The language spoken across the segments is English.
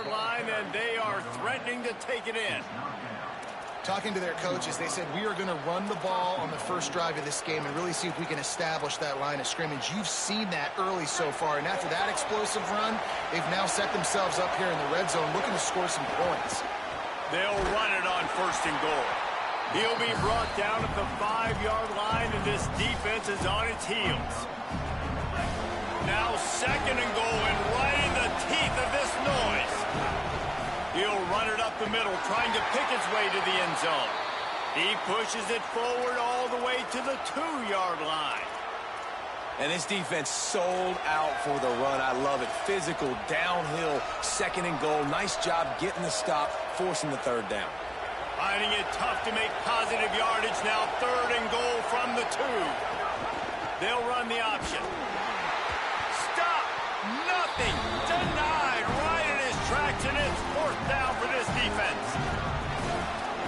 2-yard line, and they are threatening to take it in. Talking to their coaches, they said, we are going to run the ball on the first drive of this game and really see if we can establish that line of scrimmage. You've seen that early so far, and after that explosive run, they've now set themselves up here in the red zone looking to score some points. They'll run it on 1st and goal. He'll be brought down at the 5-yard line, and this defense is on its heels. Now 2nd and goal, and right in the teeth of this noise. He'll run it up the middle, trying to pick its way to the end zone. He pushes it forward all the way to the 2-yard line. And this defense sold out for the run. I love it. Physical, downhill, 2nd and goal. Nice job getting the stop, forcing the 3rd down. Finding it tough to make positive yardage now. 3rd and goal from the 2. They'll run the option. Stop! Nothing! Denied right in his tracks, and it's 4th down for this defense.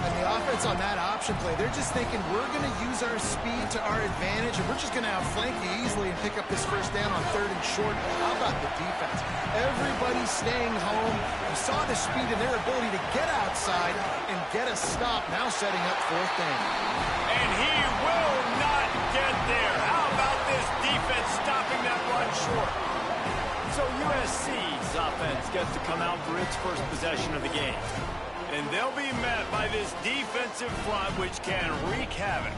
And the offense on that option play, they're just thinking we're going to use our speed to our advantage, and we're just going to outflank you easily and pick up this 1st down on 3rd and short. How about the defense? Everybody's staying home. You saw the speed and their ability to get outside and get a stop, now setting up 4th down. And he will not get there. How about this defense stopping that run short? So USC's offense gets to come out for its first possession of the game. And they'll be met by this defensive front, which can wreak havoc.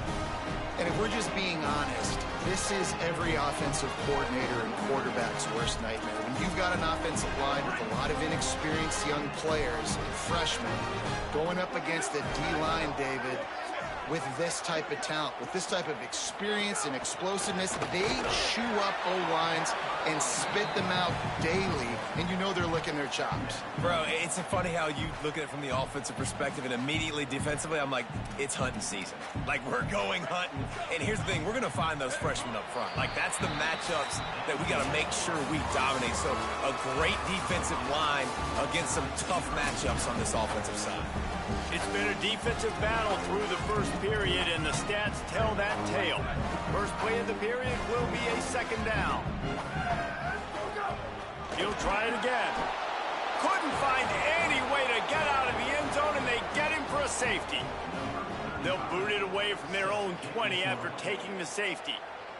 And if we're just being honest, this is every offensive coordinator and quarterback's worst nightmare. When you've got an offensive line with a lot of inexperienced young players and freshmen going up against a D-line, David, with this type of talent, with this type of experience and explosiveness, they chew up O-lines and spit them out daily, and you know they're licking their chops. Bro, it's funny how you look at it from the offensive perspective, and immediately defensively, I'm like, it's hunting season. Like, we're going hunting, and here's the thing, we're going to find those freshmen up front. Like, that's the matchups that we got to make sure we dominate. So, a great defensive line against some tough matchups on this offensive side. It's been a defensive battle through the first period, and the stats tell that tale. First play of the period will be a 2nd down. He'll try it again. Couldn't find any way to get out of the end zone, and they get him for a safety. They'll boot it away from their own 20 after taking the safety.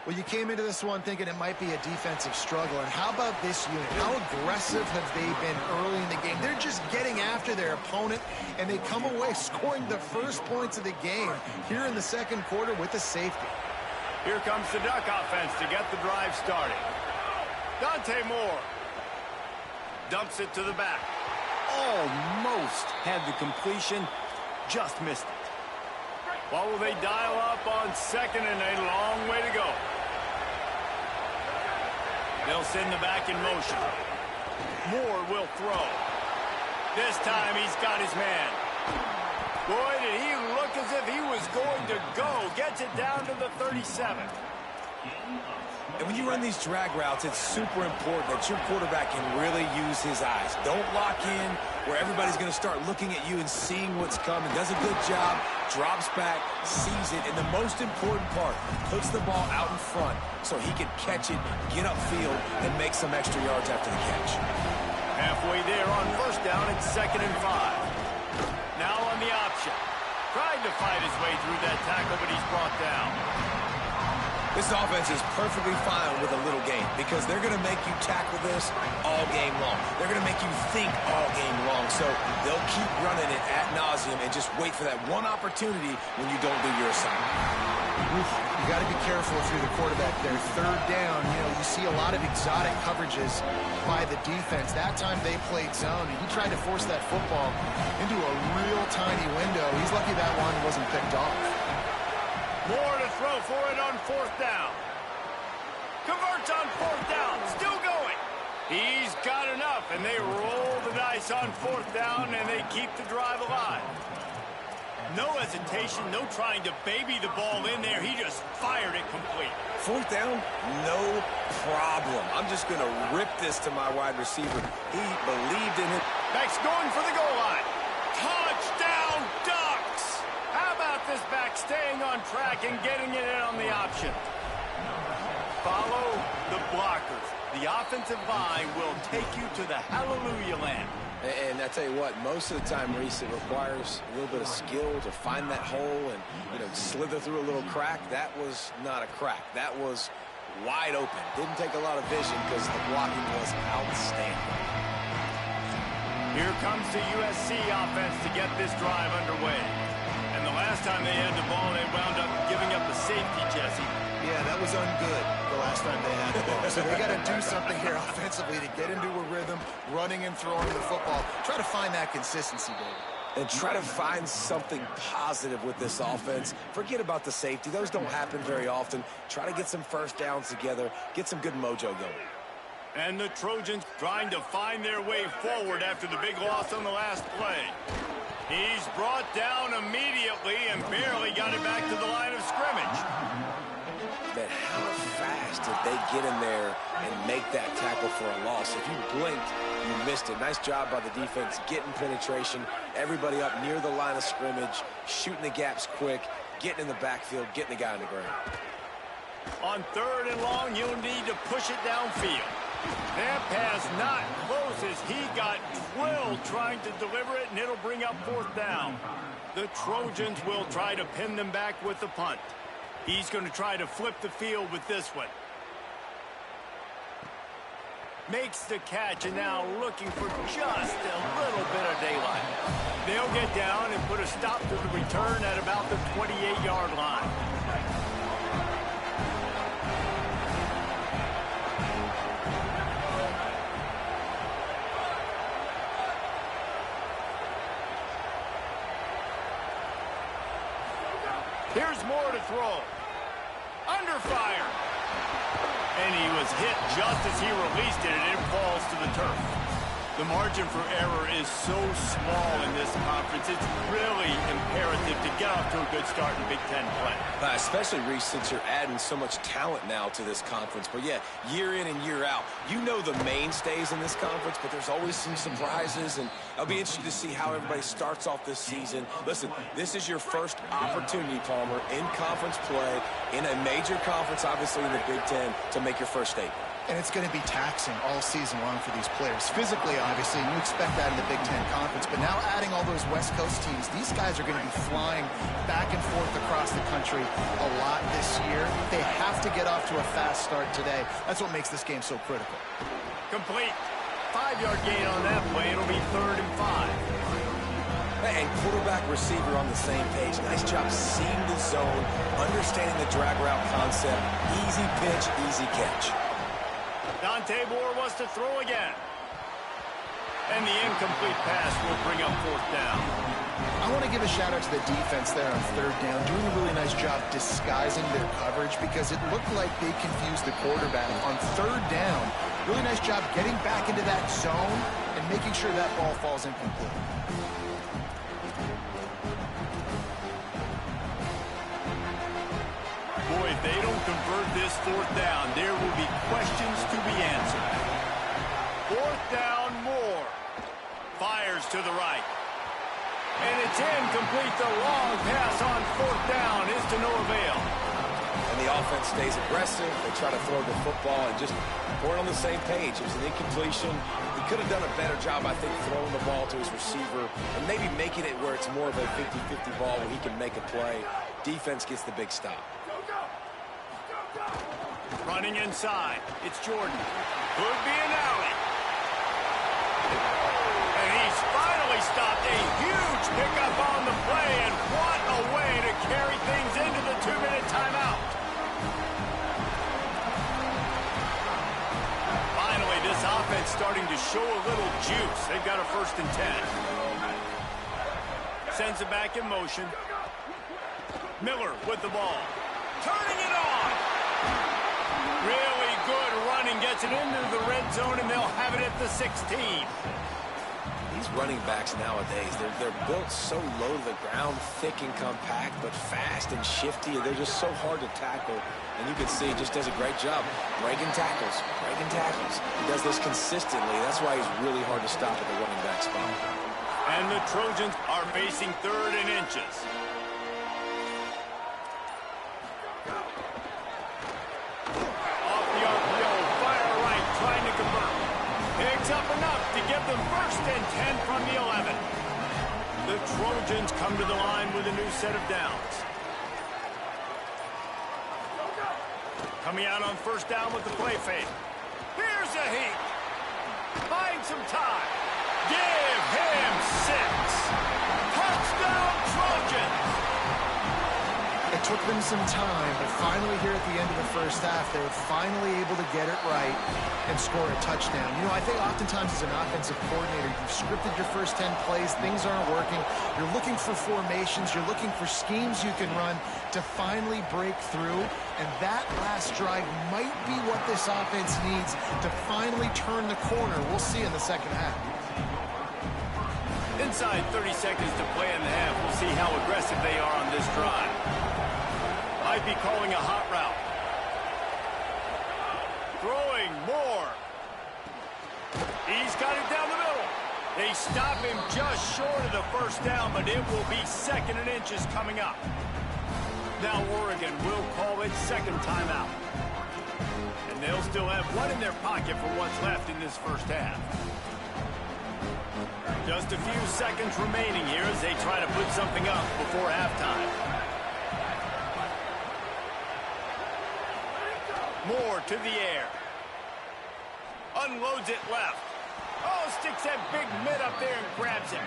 Well, you came into this one thinking it might be a defensive struggle, and how about this unit? How aggressive have they been early in the game? They're just getting after their opponent, and they come away scoring the first points of the game here in the 2nd quarter with a safety. Here comes the Duck offense to get the drive started. Dante Moore dumps it to the back. Almost had the completion, just missed it. What will they dial up on 2nd and a long way to go? They'll send the back in motion. Moore will throw. This time he's got his man. Boy, did he look as if he was going to go. Gets it down to the 37. And when you run these drag routes, it's super important that your quarterback can really use his eyes. Don't lock in where everybody's going to start looking at you and seeing what's coming. Does a good job, drops back, sees it, and the most important part, puts the ball out in front so he can catch it, get upfield, and make some extra yards after the catch. Halfway there on 1st down, it's 2nd and 5. Now on the option. Tried to fight his way through that tackle, but he's brought down. This offense is perfectly fine with a little game because they're going to make you tackle this all game long. They're going to make you think all game long. So they'll keep running it ad nauseum and just wait for that one opportunity when you don't do your assignment. You got to be careful through the quarterback there. 3rd down, you see a lot of exotic coverages by the defense. That time they played zone, and he tried to force that football into a real tiny window. He's lucky that one wasn't picked off. More to throw for it on 4th down. Converts on 4th down. Still going. He's got enough, and they roll the dice on 4th down, and they keep the drive alive. No hesitation, no trying to baby the ball in there. He just fired it complete. 4th down, no problem. I'm just going to rip this to my wide receiver. He believed in it. Back's going for the goal line. Touchdown, Ducks! How about this back staying on track and getting it in on the option? Follow the blockers. The offensive line will take you to the hallelujah land. And I tell you what, most of the time, Reese, it requires a little bit of skill to find that hole and, slither through a little crack. That was not a crack. That was wide open. Didn't take a lot of vision because the blocking was outstanding. Here comes the USC offense to get this drive underway. And the last time they had the ball, they wound up giving up a safety, Jesse. Yeah, that was ungood the last time they had the ball. So they got to do something here offensively to get into a rhythm, running and throwing the football. Try to find that consistency, David. And try to find something positive with this offense. Forget about the safety. Those don't happen very often. Try to get some first downs together, get some good mojo going. And the Trojans trying to find their way forward after the big loss on the last play. He's brought down immediately and barely got it back to the line of scrimmage. But how fast did they get in there and make that tackle for a loss? If you blinked, you missed it. Nice job by the defense getting penetration. Everybody up near the line of scrimmage, shooting the gaps quick, getting in the backfield, getting the guy on the ground. On 3rd and long, you'll need to push it downfield. That pass not close as he got drilled trying to deliver it, and it'll bring up 4th down. The Trojans will try to pin them back with the punt. He's going to try to flip the field with this one. Makes the catch, and now looking for just a little bit of daylight. They'll get down and put a stop to the return at about the 28-yard line. Here's more to throw. Under fire. And he was hit just as he released it, and it falls to the turf. The margin for error is so small in this conference. It's really imperative to get off to a good start in Big Ten play. Especially, Reese, since you're adding so much talent now to this conference. But, yeah, year in and year out, you know the mainstays in this conference, but there's always some surprises. And I'll be interested to see how everybody starts off this season. Listen, this is your first opportunity, Palmer, in conference play, in a major conference, obviously, in the Big Ten, to make your first statement. And it's going to be taxing all season long for these players. Physically, obviously, and you expect that in the Big Ten Conference. But now adding all those West Coast teams, these guys are going to be flying back and forth across the country a lot this year. They have to get off to a fast start today. That's what makes this game so critical. Complete. 5-yard gain on that play. It'll be 3rd and 5. And quarterback receiver on the same page. Nice job seeing the zone, understanding the drag route concept. Easy pitch, easy catch. Dante Moore wants to throw again. And the incomplete pass will bring up 4th down. I want to give a shout out to the defense there on 3rd down, doing a really nice job disguising their coverage because it looked like they confused the quarterback on 3rd down. Really nice job getting back into that zone and making sure that ball falls incomplete. Boy, if they don't convert this 4th down, there will be questions to be answered. 4th down, Moore. Fires to the right. And it's incomplete. The long pass on 4th down is to no avail. And the offense stays aggressive. They try to throw the football and just weren't on the same page. It was an incompletion. He could have done a better job, I think, throwing the ball to his receiver and maybe making it where it's more of a 50-50 ball where he can make a play. Defense gets the big stop. Running inside. It's Jordan. Could be an alley. And he's finally stopped. A huge pickup on the play, and what a way to carry things into the 2-minute timeout. Finally, this offense starting to show a little juice. They've got a 1st and 10. Sends it back in motion. Miller with the ball. Turning it on. Really good running. Gets it into the red zone, and they'll have it at the 16. These running backs nowadays, they're built so low to the ground, thick and compact, but fast and shifty. They're just so hard to tackle. And you can see he just does a great job breaking tackles, breaking tackles. He does this consistently. That's why he's really hard to stop at the running back spot. And the Trojans are facing 3rd and inches. Off the RPO, fire right, trying to convert. Picks up enough to give them 1st and 10 from the 11. The Trojans come to the line with a new set of downs. Coming out on 1st down with the play fake. Here's a heat. Find some time. Give him 6. Touchdown, Trojans. It took them some time, but finally here at the end of the 1st half, they were finally able to get it right and score a touchdown. You know, I think oftentimes as an offensive coordinator, you've scripted your first 10 plays, things aren't working. You're looking for formations, you're looking for schemes you can run to finally break through, and that last drive might be what this offense needs to finally turn the corner. We'll see in the 2nd half. Inside 30 seconds to play in the half. We'll see how aggressive they are on this drive. Might be calling a hot route. Throwing more. He's got it down the middle. They stop him just short of the 1st down, but it will be 2nd and inches coming up. Now Oregon will call its 2nd timeout. And they'll still have one in their pocket for what's left in this 1st half. Just a few seconds remaining here as they try to put something up before halftime. Moore to the air. Unloads it left. Oh, sticks that big mid up there and grabs it.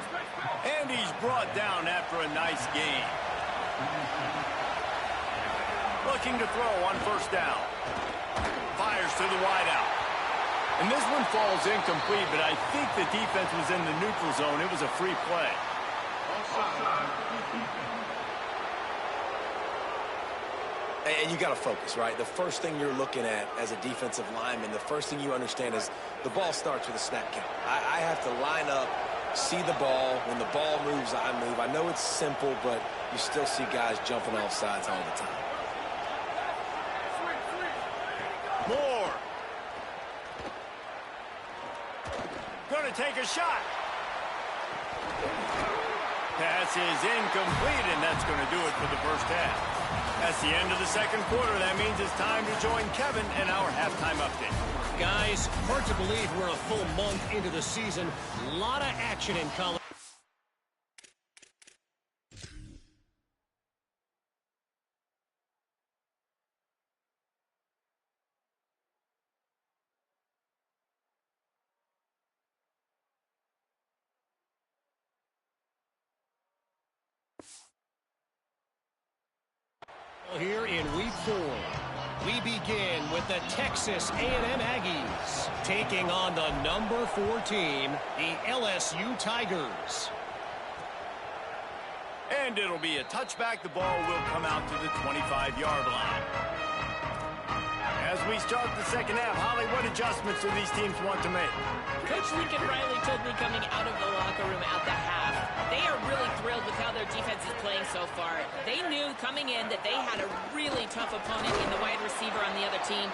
And he's brought down after a nice gain. Looking to throw on 1st down. Fires to the wideout. And this one falls incomplete, but I think the defense was in the neutral zone. It was a free play. And you got to focus, right? The first thing you're looking at as a defensive lineman, the first thing you understand is the ball starts with a snap count. I have to line up, see the ball. When the ball moves, I move. I know it's simple, but you still see guys jumping off sides all the time. Moore. Going to take a shot. Pass is incomplete, and that's going to do it for the 1st half. That's the end of the 2nd quarter. That means it's time to join Kevin in our halftime update. Guys, hard to believe we're a full month into the season. A lot of action in college. Here in week 4, we begin with the Texas A&M Aggies taking on the number 4 team, the LSU Tigers. And it'll be a touchback. The ball will come out to the 25-yard line. As we start the 2nd half, Holly, what adjustments do these teams want to make? Coach Lincoln Riley told me coming out of the locker room at the half, they are really thrilled with how their defense is playing so far. They knew coming in that they had a really tough opponent in the wide receiver on the other team,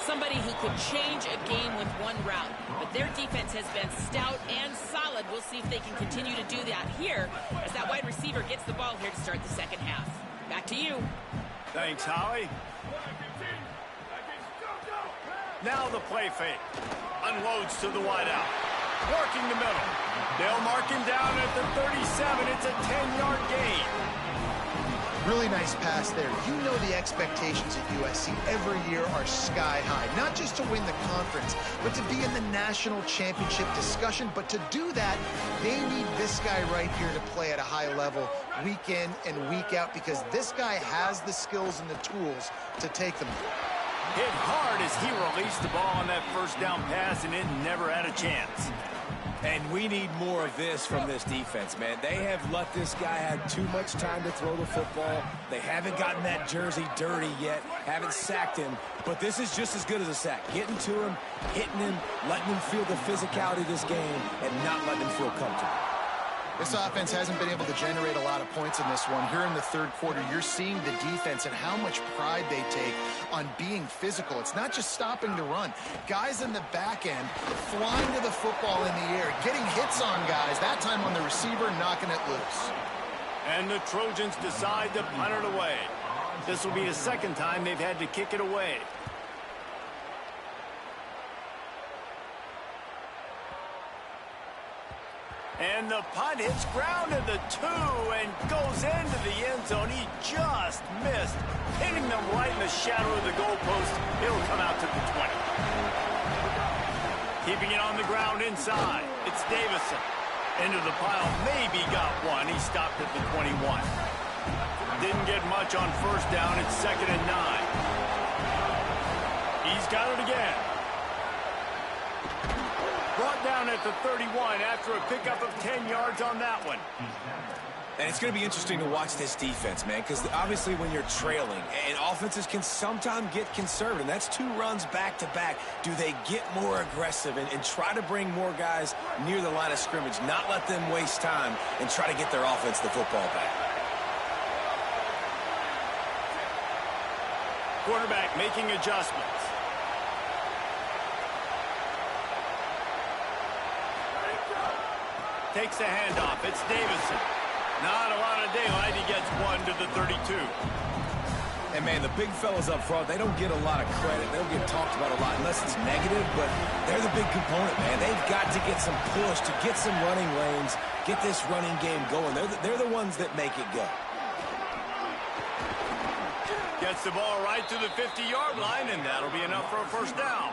somebody who could change a game with one route. But their defense has been stout and solid. We'll see if they can continue to do that here as that wide receiver gets the ball here to start the 2nd half. Back to you. Thanks, Holly. Now the play fake. Unloads to the wideout. Working the middle. They'll mark him down at the 37. It's a 10-yard gain. Really nice pass there. You know the expectations at USC every year are sky high. Not just to win the conference, but to be in the national championship discussion. But to do that, they need this guy right here to play at a high level week in and week out, because this guy has the skills and the tools to take them. Hit hard as he released the ball on that 1st down pass, and it never had a chance. And we need more of this from this defense, man. They have let this guy have too much time to throw the football. They haven't gotten that jersey dirty yet, haven't sacked him. But this is just as good as a sack. Getting to him, hitting him, letting him feel the physicality of this game, and not letting him feel comfortable. This offense hasn't been able to generate a lot of points in this one. Here in the 3rd quarter, you're seeing the defense and how much pride they take on being physical. It's not just stopping the run. Guys in the back end flying to the football in the air, getting hits on guys, that time on the receiver, knocking it loose. And the Trojans decide to punt it away. This will be the 2nd time they've had to kick it away. And the punt hits ground at the 2 and goes into the end zone. He just missed, hitting them right in the shadow of the goalpost. It'll come out to the 20. Keeping it on the ground inside. It's Davison. Into the pile. Maybe got one. He stopped at the 21. Didn't get much on first down. It's 2nd and 9. He's got it again. Brought down at the 31 after a pickup of 10 yards on that one. And it's going to be interesting to watch this defense, man, because obviously when you're trailing, and offenses can sometimes get conservative, and that's 2 runs back-to-back. Do they get more aggressive and try to bring more guys near the line of scrimmage, not let them waste time, and try to get their offense the football back? Quarterback making adjustments. Takes the handoff. It's Davison. Not a lot of daylight. He gets one to the 32. And, man, the big fellas up front, they don't get a lot of credit. They don't get talked about a lot unless it's negative, but they're the big component, man. They've got to get some push, to get some running lanes, get this running game going. They're the ones that make it go. Gets the ball right to the 50-yard line, and that'll be enough for a first down.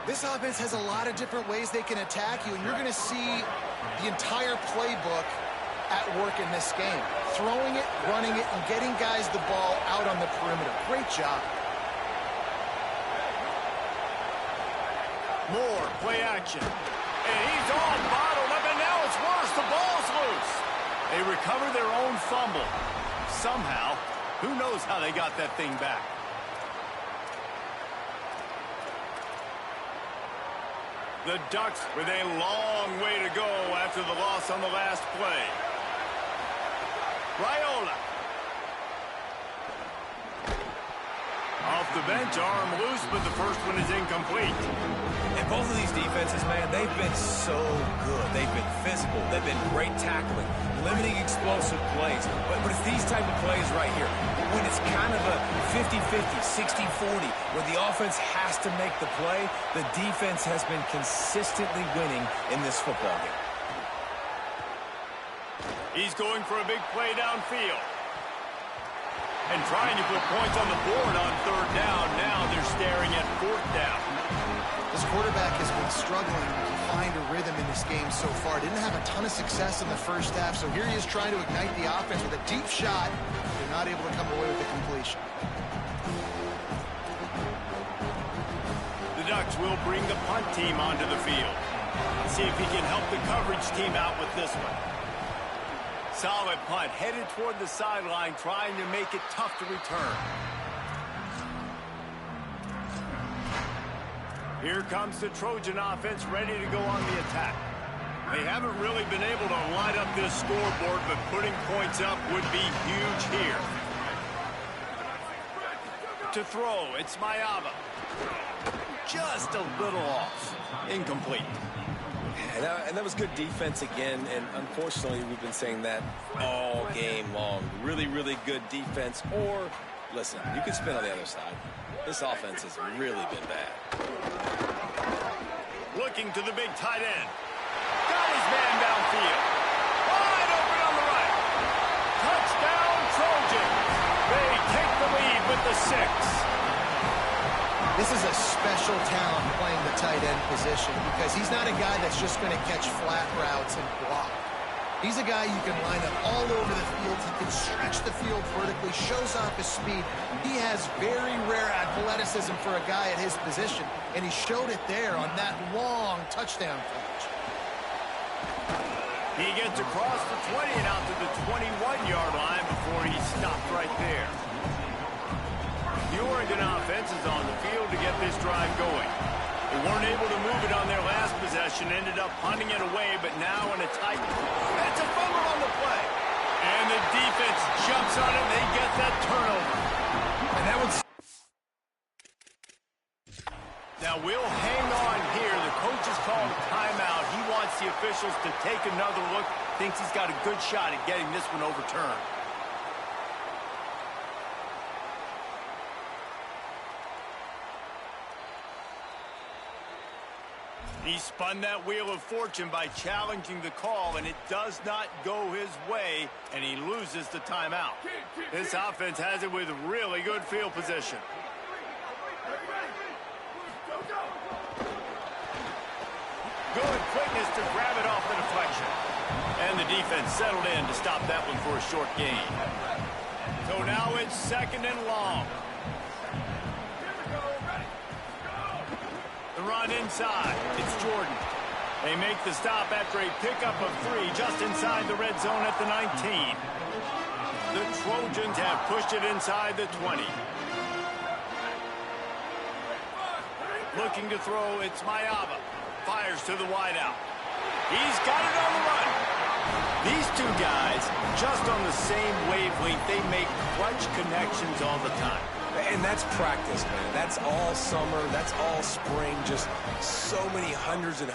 This offense has a lot of different ways they can attack you, and you're going to see the entire playbook at work in this game. Throwing it, running it, and getting guys the ball out on the perimeter. Great job. More play action. And he's all bottled up, and now it's worse. The ball's loose. They recover their own fumble. Somehow, who knows how they got that thing back. The Ducks with a long way to go after the loss on the last play. Raiola. Off the bench, arm loose, but the first one is incomplete. And both of these defenses, man, they've been so good. They've been physical. They've been great tackling, limiting explosive plays. But it's these type of plays right here, when it's kind of a 50-50, 60-40, where the offense has to make the play, the defense has been consistently winning in this football game. He's going for a big play downfield. And trying to put points on the board on 3rd down. Now they're staring at 4th down. This quarterback has been struggling to find a rhythm in this game so far. Didn't have a ton of success in the first half, so here he is trying to ignite the offense with a deep shot. They're not able to come away with the completion. The Ducks will bring the punt team onto the field. See if he can help the coverage team out with this one. Solid punt, headed toward the sideline, trying to make it tough to return. Here comes the Trojan offense, ready to go on the attack. They haven't really been able to light up this scoreboard, but putting points up would be huge here. To throw, it's Mayava. Just a little off. Incomplete. And that was good defense again, and unfortunately we've been saying that all game long. Really, really good defense. Or, listen, you can spin on the other side. This offense has really been bad. Looking to the big tight end. Got his man downfield. Wide open on the right. Touchdown, Trojans. They take the lead with the 6. This is a special talent playing the tight end position because he's not a guy that's just going to catch flat routes and block. He's a guy you can line up all over the field. He can stretch the field vertically, shows off his speed. He has very rare athleticism for a guy at his position, and he showed it there on that long touchdown catch. He gets across the 20 and out to the 21-yard line before he stopped right there. The Oregon offense is on the field to get this drive going. They weren't able to move it on their last possession, ended up punting it away, but now in a tight... That's a fumble on the play. And the defense jumps on it, they get that turnover. And that was... Now we'll hang on here. The coach has called a timeout. He wants the officials to take another look. Thinks he's got a good shot at getting this one overturned. He spun that wheel of fortune by challenging the call, and it does not go his way, and he loses the timeout. This offense has it with really good field position. Good quickness to grab it off the deflection. And the defense settled in to stop that one for a short gain. So now it's 2nd and long. The run inside. It's Jordan. They make the stop after a pickup of 3 just inside the red zone at the 19. The Trojans have pushed it inside the 20. Looking to throw, it's Mayava. Fires to the wideout. He's got it on the run. These two guys, just on the same wavelength, they make clutch connections all the time. And that's practice, man. That's all summer. That's all spring. Just so many hundreds and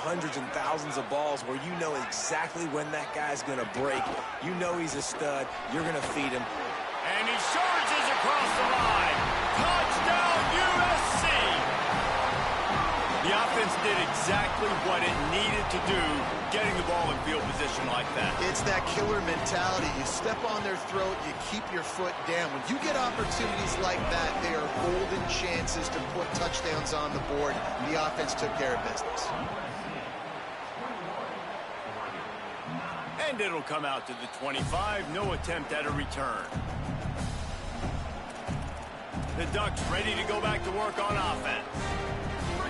thousands of balls where you know exactly when that guy's going to break. You know he's a stud. You're going to feed him. And he charges across the line. Touchdown, USC! The offense did exactly what it needed to do, getting the ball in field position like that. It's that killer mentality. You step on their throat, you keep your foot down. When you get opportunities like that, they are golden chances to put touchdowns on the board. The offense took care of business. And it'll come out to the 25. No attempt at a return. The Ducks ready to go back to work on offense.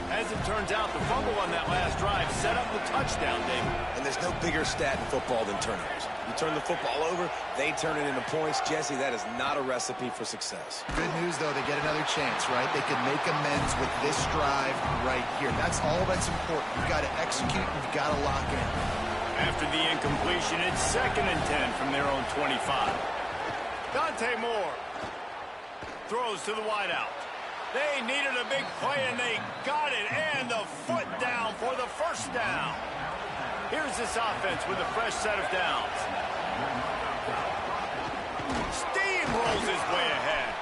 As it turns out, the fumble on that last drive set up the touchdown, David. And there's no bigger stat in football than turnovers. You turn the football over, they turn it into points. Jesse, that is not a recipe for success. Good news, though, they get another chance, right? They can make amends with this drive right here. That's all that's important. You've got to execute, you've got to lock in. After the incompletion, it's 2nd and 10 from their own 25. Dante Moore throws to the wideout. They needed a big play, and they got it, and the foot down for the first down. Here's this offense with a fresh set of downs. Steamrolls his way ahead.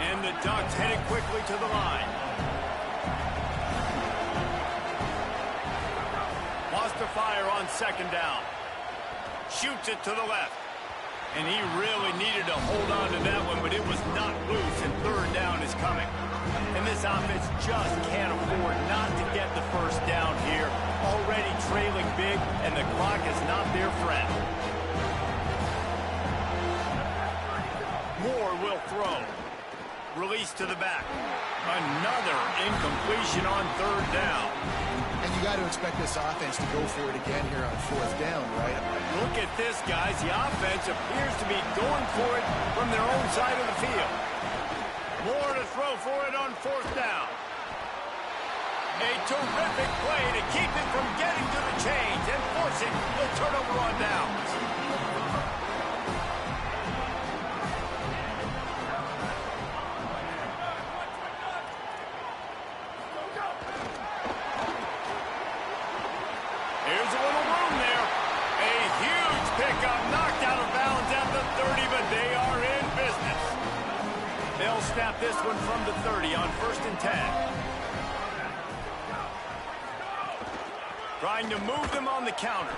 And the Ducks headed quickly to the line. Wants to fire on 2nd down. Shoots it to the left. And he really needed to hold on to that one, but it was not loose, and 3rd down is coming. And this offense just can't afford not to get the first down here. Already trailing big, and the clock is not their friend. Moore will throw. Release to the back. Another incompletion on 3rd down. And you got to expect this offense to go for it again here on 4th down, right? Look at this, guys. The offense appears to be going for it from their own side of the field. More to throw for it on 4th down. A terrific play to keep it from getting to the chains and forcing the turnover on downs. Here's a little room there. A huge pickup, knocked out of bounds at the 30, but they are in business. They'll snap this one from the 30 on 1st and 10. Trying to move them on the counter.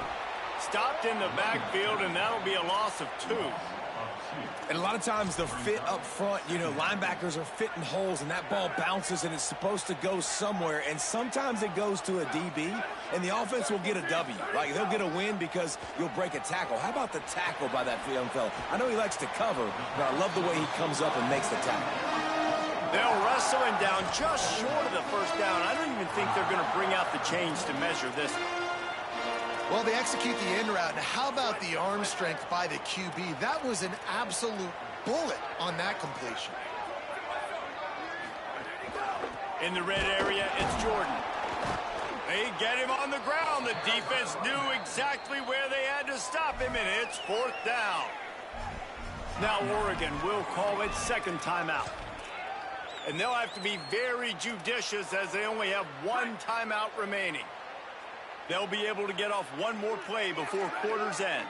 Stopped in the backfield, and that'll be a loss of 2. And a lot of times the fit up front, you know, linebackers are fitting holes, and that ball bounces, and it's supposed to go somewhere. And sometimes it goes to a DB, and the offense will get a W. Like, they'll get a win because you'll break a tackle. How about the tackle by that young fella? I know he likes to cover, but I love the way he comes up and makes the tackle. They'll wrestle him down just short of the first down. I don't even think they're going to bring out the chains to measure this. Well, they execute the in route. Now, how about the arm strength by the QB? That was an absolute bullet on that completion. In the red area, it's Jordan. They get him on the ground. The defense knew exactly where they had to stop him, and it's 4th down. Now Oregon will call its 2nd timeout. And they'll have to be very judicious as they only have 1 timeout remaining. They'll be able to get off one more play before quarter's end.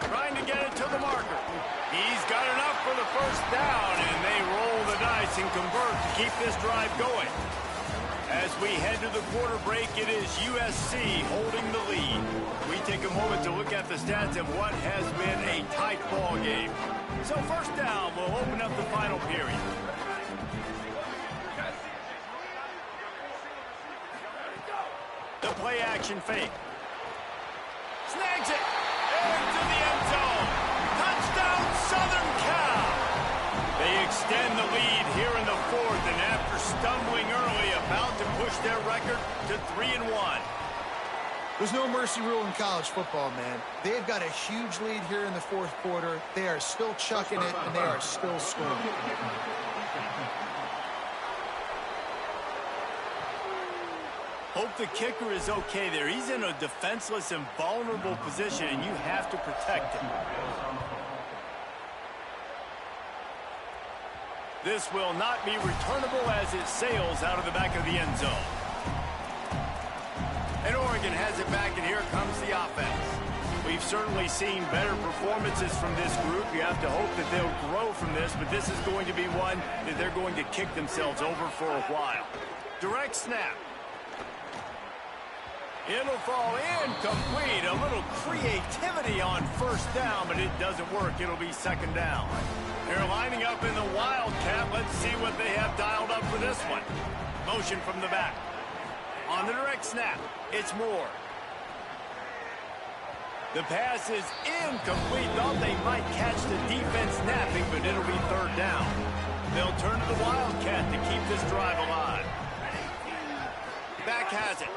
Trying to get it to the marker. He's got enough for the first down, and they roll the dice points and convert to keep this drive going. As we head to the quarter break, it is USC holding the lead. We take a moment to look at the stats of what has been a tight ball game. So first down, we'll open up the final period. The play action fake. Snags it into the end zone. Touchdown, Southern Cal. They extend the lead here in the fourth, and after stumbling early, about to push their record to 3-1. There's no mercy rule in college football, man. They've got a huge lead here in the fourth quarter. They are still chucking it, and they are still scoring. Hope the kicker is okay there. He's in a defenseless and vulnerable position, and you have to protect him. This will not be returnable as it sails out of the back of the end zone. And Oregon has it back, and here comes the offense. We've certainly seen better performances from this group. You have to hope that they'll grow from this, but this is going to be one that they're going to kick themselves over for a while. Direct snap. It'll fall incomplete. A little creativity on first down, but it doesn't work. It'll be second down. They're lining up in the Wildcat. Let's see what they have dialed up for this one. Motion from the back. On the direct snap, it's Moore. The pass is incomplete. Thought they might catch the defense napping, but it'll be third down. They'll turn to the Wildcat to keep this drive alive. Back has it.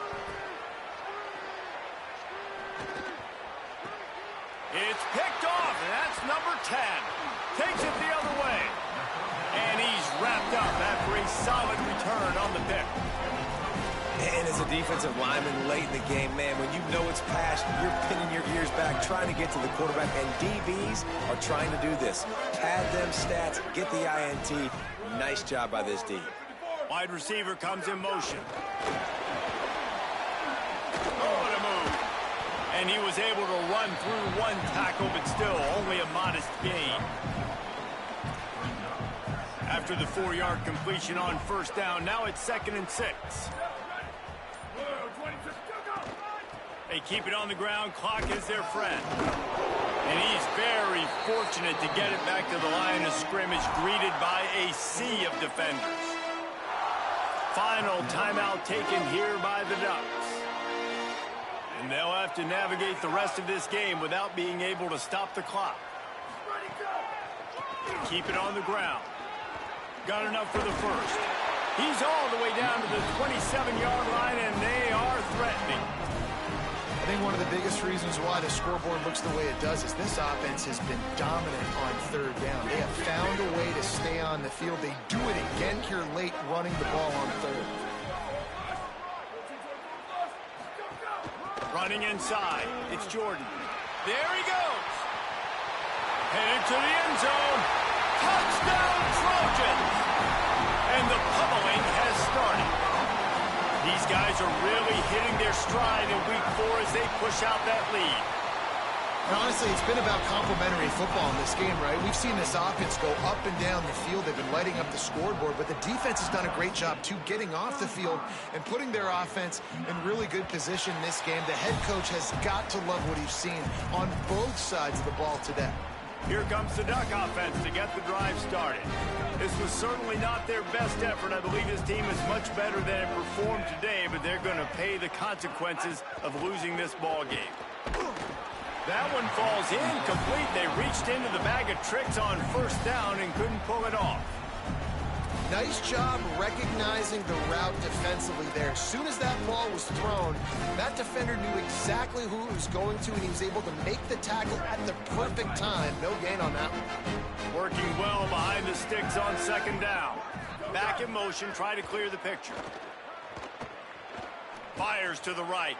It's picked off, and that's number 10. Takes it the other way. And he's wrapped up after a solid return on the pick. And as a defensive lineman late in the game, man, when you know it's passed, you're pinning your ears back, trying to get to the quarterback, and DBs are trying to do this. Pad them stats, get the INT. Nice job by this D. Wide receiver comes in motion. Oh, what a move. And he was able to run through one tackle, but still only a modest gain. After the 4-yard completion on first down, now it's 2nd and 6. They keep it on the ground. Clock is their friend. And he's very fortunate to get it back to the line of scrimmage, greeted by a sea of defenders. Final timeout taken here by the Ducks. And they'll have to navigate the rest of this game without being able to stop the clock. Keep it on the ground. Got enough for the first. He's all the way down to the 27-yard line, and they are threatening. I think one of the biggest reasons why the scoreboard looks the way it does is this offense has been dominant on third down. They have found a way to stay on the field. They do it again here late, running the ball on third. Running inside. It's Jordan. There he goes. Headed to the end zone. Touchdown, Trojans. And the pummeling has started. These guys are really hitting their stride in week 4 as they push out that lead. And honestly, it's been about complementary football in this game, right? We've seen this offense go up and down the field. They've been lighting up the scoreboard, but the defense has done a great job, too, getting off the field and putting their offense in really good position in this game. The head coach has got to love what he's seen on both sides of the ball today. Here comes the Duck offense to get the drive started. This was certainly not their best effort. I believe this team is much better than it performed today, but they're going to pay the consequences of losing this ball game. That one falls incomplete. They reached into the bag of tricks on first down and couldn't pull it off. Nice job recognizing the route defensively there. As soon as that ball was thrown, that defender knew exactly who it was going to, and he was able to make the tackle at the perfect time. No gain on that one. Working well behind the sticks on second down. Back in motion, try to clear the picture. Fires to the right.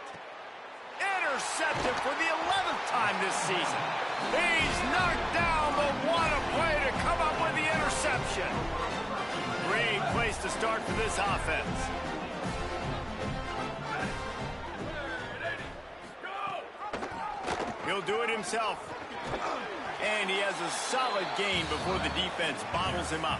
Intercepted for the 11th time this season. He's knocked down, but what a play to come up with the interception. Great place to start for this offense. He'll do it himself. And he has a solid gain before the defense bottles him up.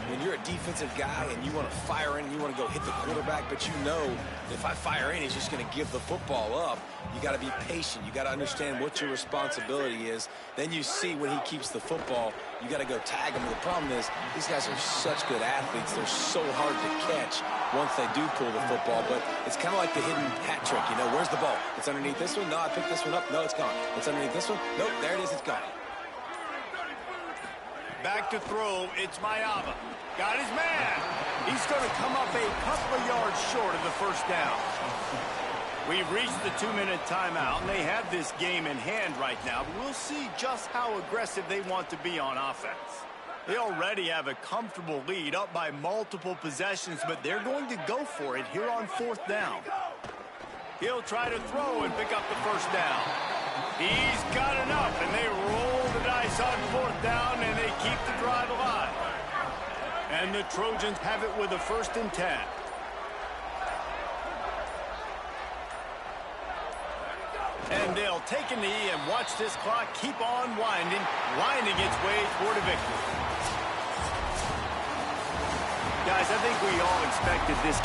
When you're a defensive guy and you want to fire in and you want to go hit the quarterback, but you know if I fire in, he's just going to give the football up. You got to be patient. You got to understand what your responsibility is. Then you see when he keeps the football, you got to go tag him. The problem is these guys are such good athletes. They're so hard to catch once they do pull the football, but it's kind of like the hidden hat trick. You know, where's the ball? It's underneath this one. No, I picked this one up. No, it's gone. It's underneath this one. Nope, there it is. It's gone. Back to throw, it's Mayaba. Got his man. He's going to come up a couple of yards short of the first down. We've reached the 2-minute timeout, and they have this game in hand right now. But we'll see just how aggressive they want to be on offense. They already have a comfortable lead up by multiple possessions, but they're going to go for it here on 4th down. He'll try to throw and pick up the first down. He's got enough, and they roll the dice on 4th down, and they keep the drive alive. And the Trojans have it with a 1st and 10. And they'll take a knee and watch this clock keep on winding its way toward a victory. Guys, I think we all expected this